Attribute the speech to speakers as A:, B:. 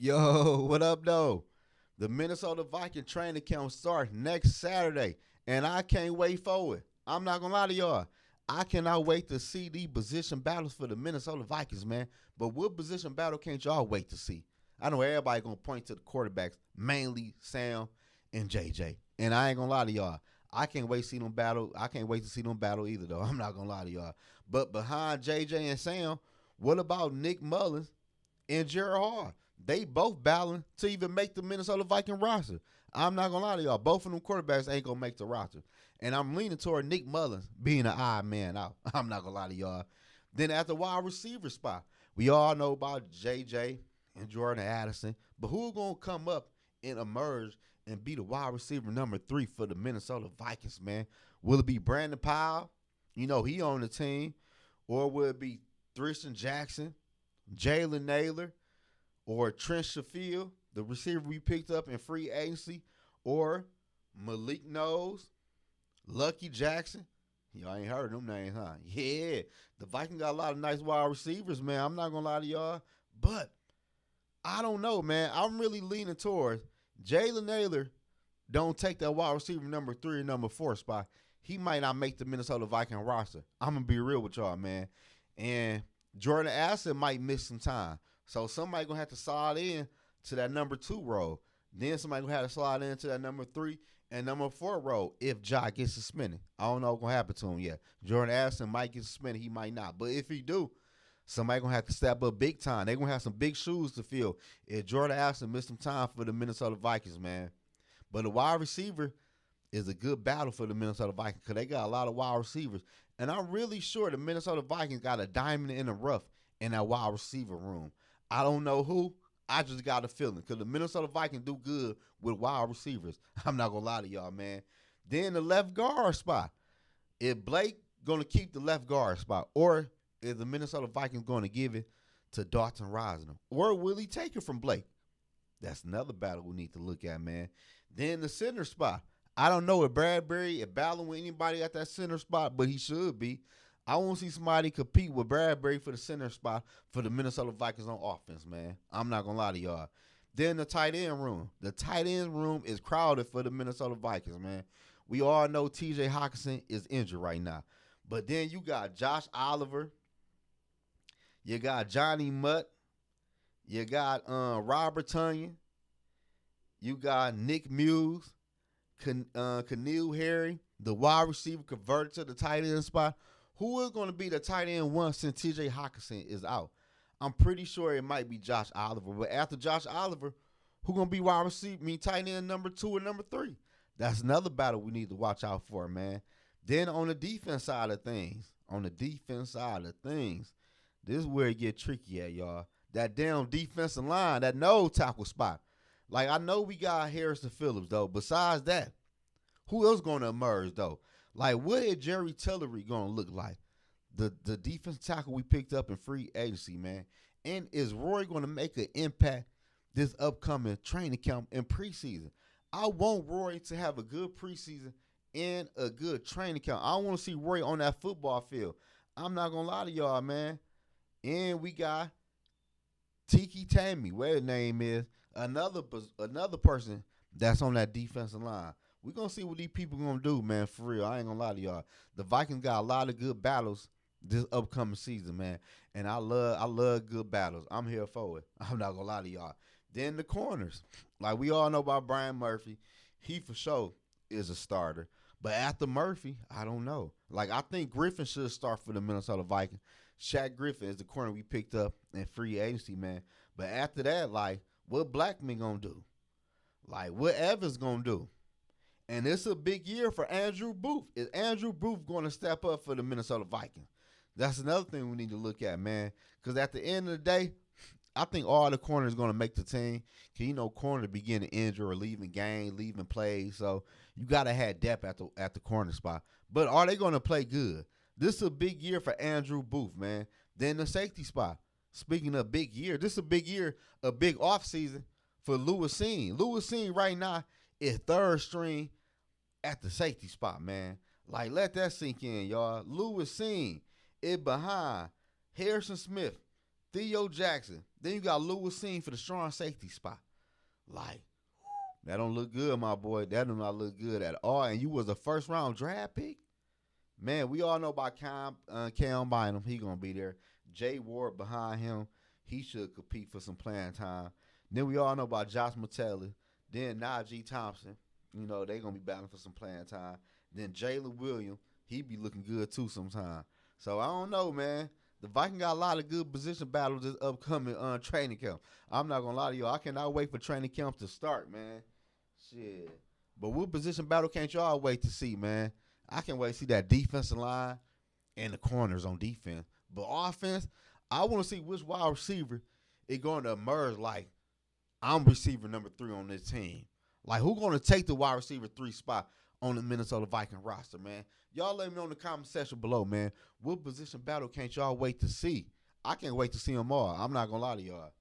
A: Yo, what up, though? The Minnesota Viking training camp starts next Saturday, and I can't wait for it. I'm not gonna lie to y'all. I cannot wait to see the position battles for the Minnesota Vikings, man. But what position battle can't y'all wait to see? I know everybody gonna point to the quarterbacks, mainly Sam and JJ. And I ain't gonna lie to y'all. I can't wait to see them battle. I can't wait to see them battle either, though. I'm not gonna lie to y'all. But behind JJ and Sam, what about Nick Mullins and Jared Hall? They both battling to even make the Minnesota Viking roster. I'm not gonna lie to y'all. Both of them quarterbacks ain't gonna make the roster. And I'm leaning toward Nick Mullins being an odd man out. I'm not gonna lie to y'all. Then at the wide receiver spot, we all know about JJ and Jordan Addison. But who gonna come up and emerge and be the wide receiver number 3 for the Minnesota Vikings, man? Will it be Brandon Powell? You know, he on the team. Or will it be Tristan Jackson, Jalen Naylor, or Trent Sheffield, the receiver we picked up in free agency, or Malik Knowles, Lucky Jackson? Y'all ain't heard them names, huh? Yeah, the Vikings got a lot of nice wide receivers, man. I'm not gonna lie to y'all, but I don't know, man. I'm really leaning towards Jalen Naylor. Don't take that wide receiver number 3 or number 4 spot. He might not make the Minnesota Viking roster. I'm gonna be real with y'all, man. And Jordan Addison might miss some time. So somebody gonna have to slide in to that number 2 role. Then somebody gonna have to slide into that number 3 and number 4 role if Ja gets suspended. I don't know what's gonna happen to him yet. Jordan Addison might get suspended, he might not. But if he do, somebody gonna have to step up big time. They gonna have some big shoes to fill if Jordan Addison missed some time for the Minnesota Vikings, man. But the wide receiver is a good battle for the Minnesota Vikings because they got a lot of wide receivers. And I'm really sure the Minnesota Vikings got a diamond in the rough in that wide receiver room. I don't know who. I just got a feeling because the Minnesota Vikings do good with wide receivers. I'm not going to lie to y'all, man. Then the left guard spot. If Blake going to keep the left guard spot, or is the Minnesota Vikings going to give it to Dalton Risner? Or will he take it from Blake? That's another battle we need to look at, man. Then the center spot. I don't know if Bradbury is battling with anybody at that center spot, but he should be. I want to see somebody compete with Bradbury for the center spot for the Minnesota Vikings on offense, man. I'm not going to lie to y'all. Then the tight end room. The tight end room is crowded for the Minnesota Vikings, man. We all know TJ Hockenson is injured right now. But then you got Josh Oliver. You got Johnny Mutt. You got Robert Tonyan. You got Nick Muse. Keneal Harry, the wide receiver converted to the tight end spot. Who is going to be the tight end 1 since TJ Hockenson is out? I'm pretty sure it might be Josh Oliver. But after Josh Oliver, who going to be wide receiver? Tight end number 2 or number 3? That's another battle we need to watch out for, man. Then on the defense side of things, this is where it get tricky at, y'all. That damn defensive line, that nose tackle spot. Like, I know we got Harrison Phillips, though. Besides that, who else going to emerge, though? Like, what is Jerry Tillery going to look like? The defensive tackle we picked up in free agency, man. And is Roy going to make an impact this upcoming training camp in preseason? I want Roy to have a good preseason and a good training camp. I want to see Roy on that football field. I'm not going to lie to y'all, man. And we got Tiki Tammy, where his name is, another person that's on that defensive line. We're going to see what these people going to do, man, for real. I ain't going to lie to y'all. The Vikings got a lot of good battles this upcoming season, man. And I love good battles. I'm here for it. I'm not going to lie to y'all. Then the corners. Like, we all know about Brian Murphy. He for sure is a starter. But after Murphy, I don't know. Like, I think Griffin should start for the Minnesota Vikings. Shaq Griffin is the corner we picked up in free agency, man. But after that, like, what Blackman going to do? Like, what Evans going to do? And it's a big year for Andrew Booth. Is Andrew Booth going to step up for the Minnesota Vikings? That's another thing we need to look at, man. Because at the end of the day, I think all the corners are going to make the team. Because, you know, corners begin to injure or leaving game, leaving plays. So you got to have depth at the corner spot. But are they going to play good? This is a big year for Andrew Booth, man. Then the safety spot. Speaking of big year, this is a big year, a big offseason for Lewis Cine. Lewis Cine right now is third string at the safety spot, man. Like, let that sink in, y'all. Lewis Cine is behind Harrison Smith, Theo Jackson, Then you got Lewis Seen for the strong safety spot. Like, that don't look good, my boy. That do not look good at all. And you was a first round draft pick. Man, we all know about Cam Bynum. He gonna be there. Jay Ward behind him. He should compete for some playing time. Then we all know about Josh Metellus. Then Najee Thompson. You know, they gonna be battling for some playing time. Then Jalen Williams. He be looking good too sometime. So I don't know, man. The Vikings got a lot of good position battles this upcoming training camp. I'm not gonna lie to y'all. I cannot wait for training camp to start, man. Shit. But what position battle can't y'all wait to see, man? I can't wait to see that defensive line and the corners on defense. But offense, I want to see which wide receiver is going to emerge like I'm receiver number 3 on this team. Like, who going to take the wide receiver 3 spot on the Minnesota Viking roster, man? Y'all let me know in the comment section below, man. What position battle can't y'all wait to see? I can't wait to see them all. I'm not going to lie to y'all.